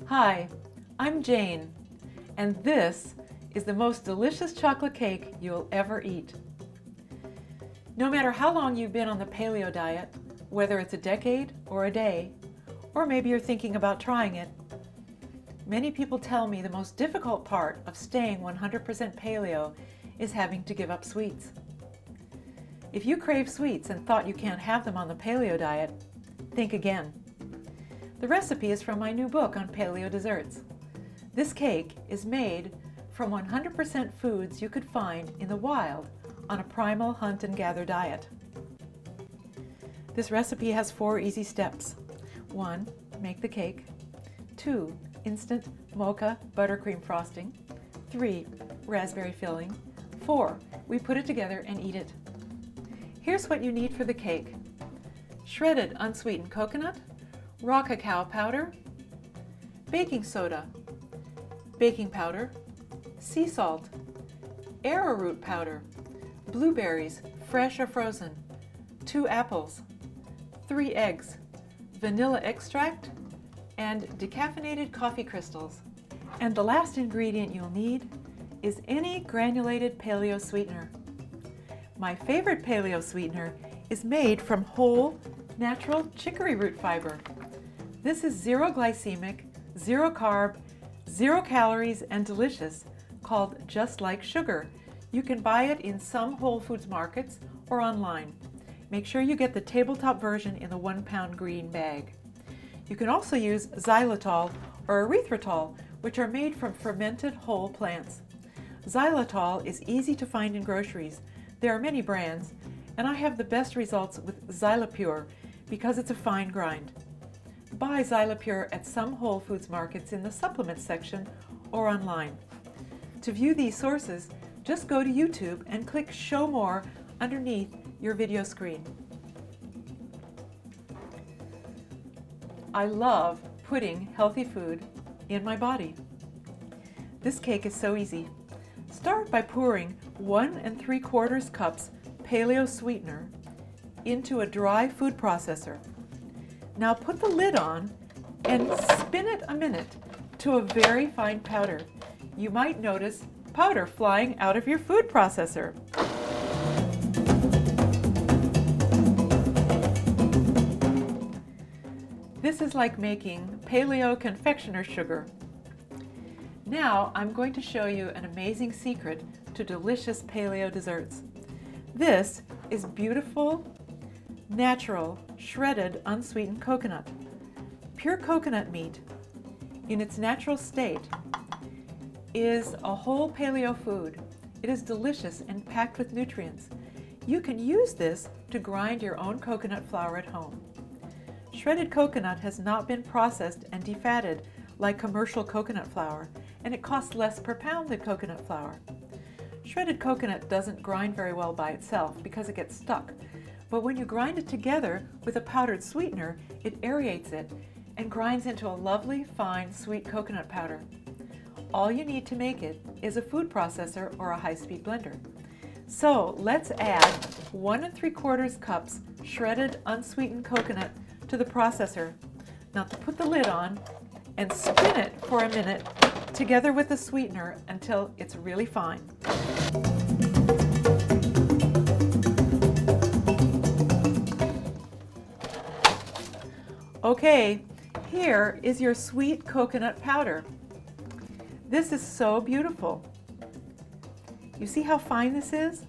Hi, I'm Jane, and this is the most delicious chocolate cake you'll ever eat. No matter how long you've been on the paleo diet, whether it's a decade or a day, or maybe you're thinking about trying it, many people tell me the most difficult part of staying 100% paleo is having to give up sweets. If you crave sweets and thought you can't have them on the paleo diet, think again. The recipe is from my new book on paleo desserts. This cake is made from 100% foods you could find in the wild on a primal hunt and gather diet. This recipe has 4 easy steps. 1. Make the cake. 2. Instant Mocha ButterCream Frosting. 3. Raspberry filling. 4. We put it together and eat it. Here's what you need for the cake. Shredded unsweetened coconut, raw cacao powder, baking soda, baking powder, sea salt, arrowroot powder, blueberries, fresh or frozen, 2 apples, 3 eggs, vanilla extract, and decaffeinated coffee crystals. And the last ingredient you'll need is any granulated paleo sweetener. My favorite paleo sweetener is made from whole, natural chicory root fiber. This is 0 glycemic, 0 carb, 0 calories, and delicious, called Just Like Sugar. You can buy it in some Whole Foods markets or online. Make sure you get the tabletop version in the 1-pound green bag. You can also use xylitol or erythritol, which are made from fermented whole plants. Xylitol is easy to find in groceries. There are many brands, and I have the best results with XyloPure because it's a fine grind. Buy XyloPure at some Whole Foods markets in the supplements section or online. To view these sources, just go to YouTube and click Show More underneath your video screen. I love putting healthy food in my body. This cake is so easy. Start by pouring 1 3/4 cups paleo sweetener into a dry food processor. Now put the lid on and spin it a minute to a very fine powder. You might notice powder flying out of your food processor. This is like making paleo confectioner sugar. Now I'm going to show you an amazing secret to delicious paleo desserts. This is beautiful, natural, shredded, unsweetened coconut. Pure coconut meat, in its natural state, is a whole paleo food. It is delicious and packed with nutrients. You can use this to grind your own coconut flour at home. Shredded coconut has not been processed and defatted like commercial coconut flour, and it costs less per pound than coconut flour. Shredded coconut doesn't grind very well by itself because it gets stuck. But when you grind it together with a powdered sweetener, it aerates it and grinds into a lovely, fine, sweet coconut powder. All you need to make it is a food processor or a high-speed blender. So let's add 1 3/4 cups shredded unsweetened coconut to the processor. Now to put the lid on and spin it for a minute together with the sweetener until it's really fine. Okay, here is your sweet coconut powder. This is so beautiful. You see how fine this is?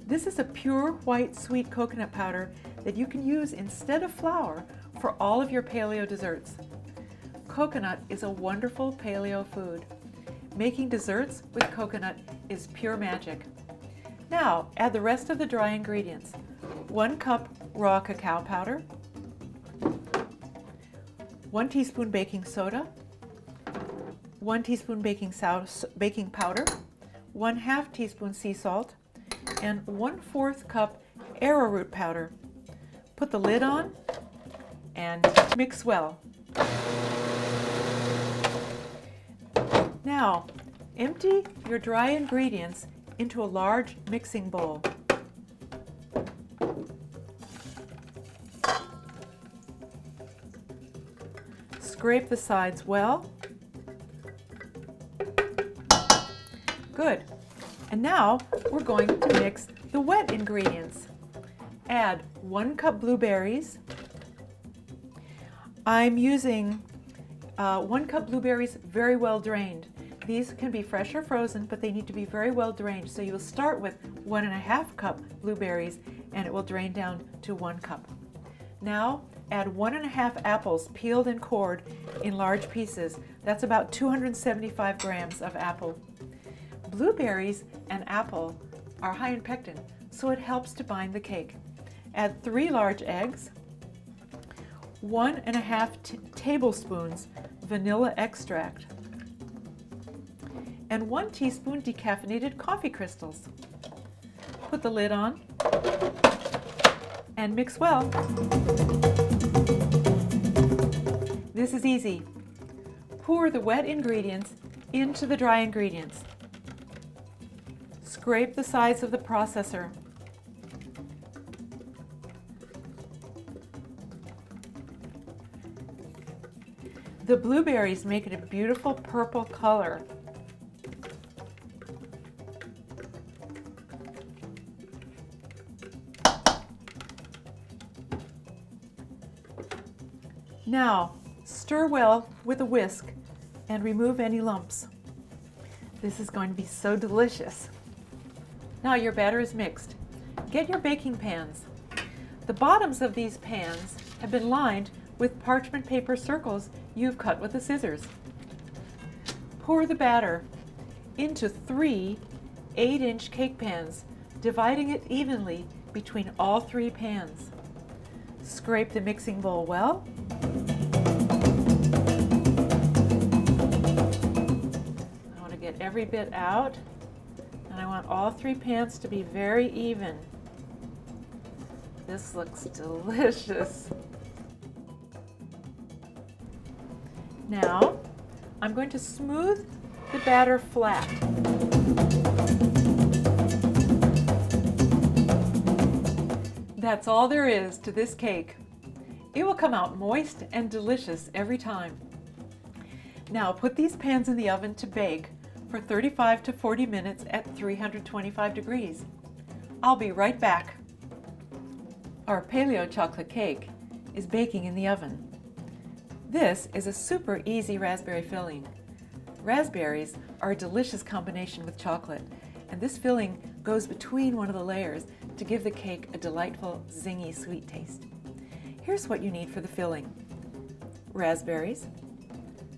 This is a pure white sweet coconut powder that you can use instead of flour for all of your paleo desserts. Coconut is a wonderful paleo food. Making desserts with coconut is pure magic. Now add the rest of the dry ingredients. 1 cup raw cacao powder, 1 teaspoon baking soda, 1 teaspoon baking powder, 1/2 teaspoon sea salt, and 1/4 cup arrowroot powder. Put the lid on and mix well. Now, empty your dry ingredients into a large mixing bowl. Scrape the sides well. Good. And now we're going to mix the wet ingredients. Add 1 cup blueberries. I'm using 1 cup blueberries very well drained. These can be fresh or frozen, but they need to be very well drained. So you'll start with 1.5 cup blueberries and it will drain down to 1 cup. Now add 1.5 apples peeled and cored in large pieces. That's about 275 grams of apple. Blueberries and apple are high in pectin, so it helps to bind the cake. Add 3 large eggs, 1.5 tablespoons vanilla extract, and 1 teaspoon decaffeinated coffee crystals. Put the lid on and mix well. This is easy. Pour the wet ingredients into the dry ingredients. Scrape the sides of the processor. The blueberries make it a beautiful purple color. Now, stir well with a whisk and remove any lumps. This is going to be so delicious. Now your batter is mixed. Get your baking pans. The bottoms of these pans have been lined with parchment paper circles you've cut with the scissors. Pour the batter into 3 8-inch cake pans, dividing it evenly between all 3 pans. Scrape the mixing bowl well. I want to get every bit out, and I want all 3 pans to be very even. This looks delicious. Now, I'm going to smooth the batter flat. That's all there is to this cake. It will come out moist and delicious every time. Now put these pans in the oven to bake for 35 to 40 minutes at 325 degrees. I'll be right back. Our Paleo chocolate cake is baking in the oven. This is a super easy raspberry filling. Raspberries are a delicious combination with chocolate, and this filling goes between one of the layers to give the cake a delightful, zingy, sweet taste. Here's what you need for the filling: raspberries,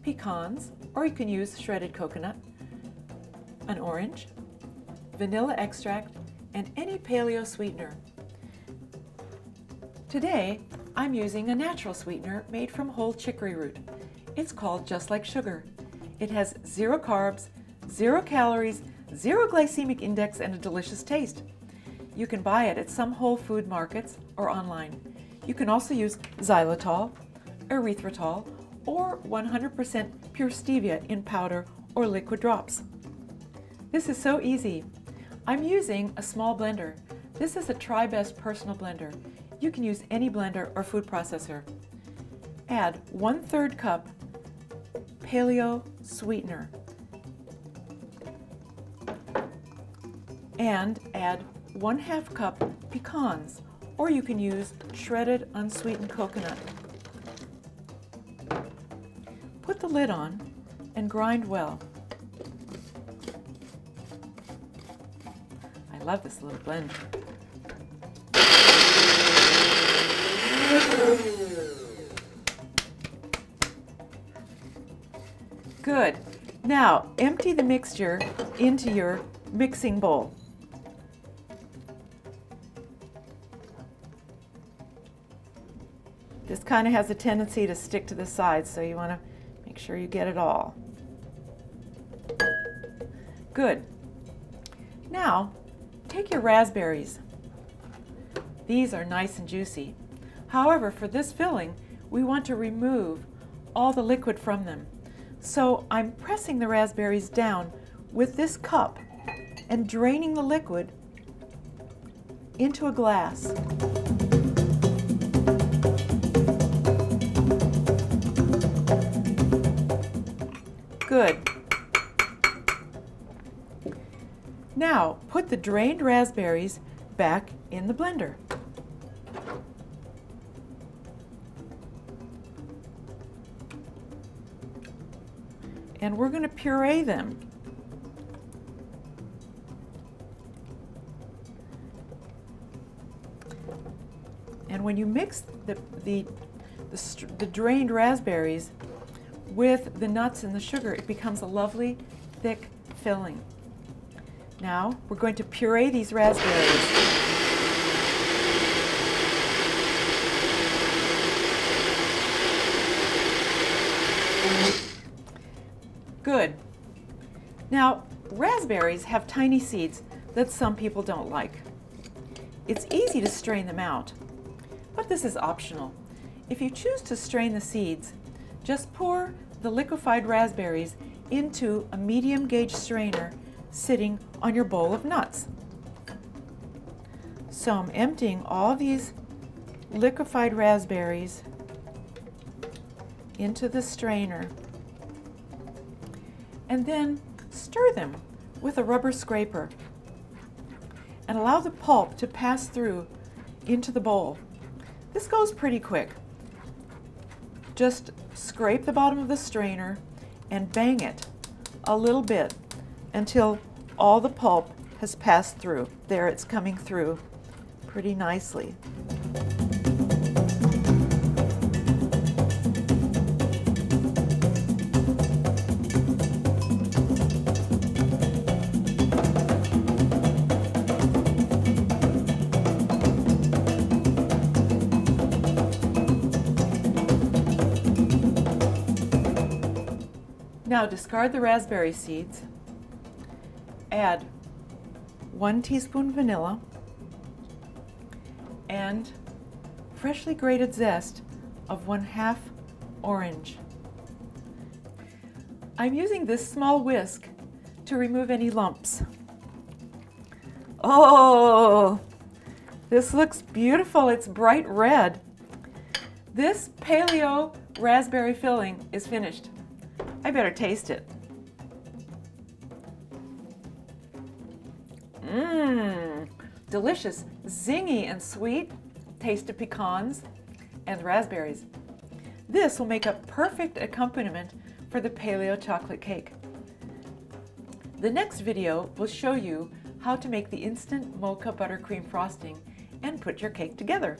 pecans, or you can use shredded coconut, an orange, vanilla extract, and any paleo sweetener. Today, I'm using a natural sweetener made from whole chicory root. It's called Just Like Sugar. It has 0 carbs, 0 calories, 0 glycemic index, and a delicious taste. You can buy it at some whole food markets or online. You can also use xylitol, erythritol, or 100% pure stevia in powder or liquid drops. This is so easy. I'm using a small blender. This is a Tbsp personal blender. You can use any blender or food processor. Add 1/3 cup paleo sweetener and add 1/2 cup pecans, or you can use shredded unsweetened coconut. Put the lid on and grind well. I love this little blender. Good. Now empty the mixture into your mixing bowl. This kind of has a tendency to stick to the sides, so you want to make sure you get it all. Good. Now, take your raspberries. These are nice and juicy. However, for this filling, we want to remove all the liquid from them. So I'm pressing the raspberries down with this cup and draining the liquid into a glass. Good. Now put the drained raspberries back in the blender. And we're going to puree them. And when you mix the drained raspberries with the nuts and the sugar, it becomes a lovely, thick filling. Now we're going to puree these raspberries. Good. Now, raspberries have tiny seeds that some people don't like. It's easy to strain them out, but this is optional. If you choose to strain the seeds, just pour the liquefied raspberries into a medium gauge strainer sitting on your bowl of nuts. So I'm emptying all these liquefied raspberries into the strainer, and then stir them with a rubber scraper and allow the pulp to pass through into the bowl. This goes pretty quick. Just scrape the bottom of the strainer and bang it a little bit until all the pulp has passed through. There, it's coming through pretty nicely. Now discard the raspberry seeds, add 1 teaspoon vanilla and freshly grated zest of 1/2 orange. I'm using this small whisk to remove any lumps. Oh, this looks beautiful. It's bright red. This Paleo raspberry filling is finished. I better taste it. Mmm, delicious, zingy and sweet, taste of pecans and raspberries. This will make a perfect accompaniment for the Paleo chocolate cake. The next video will show you how to make the instant Mocha ButterCream Frosting and put your cake together.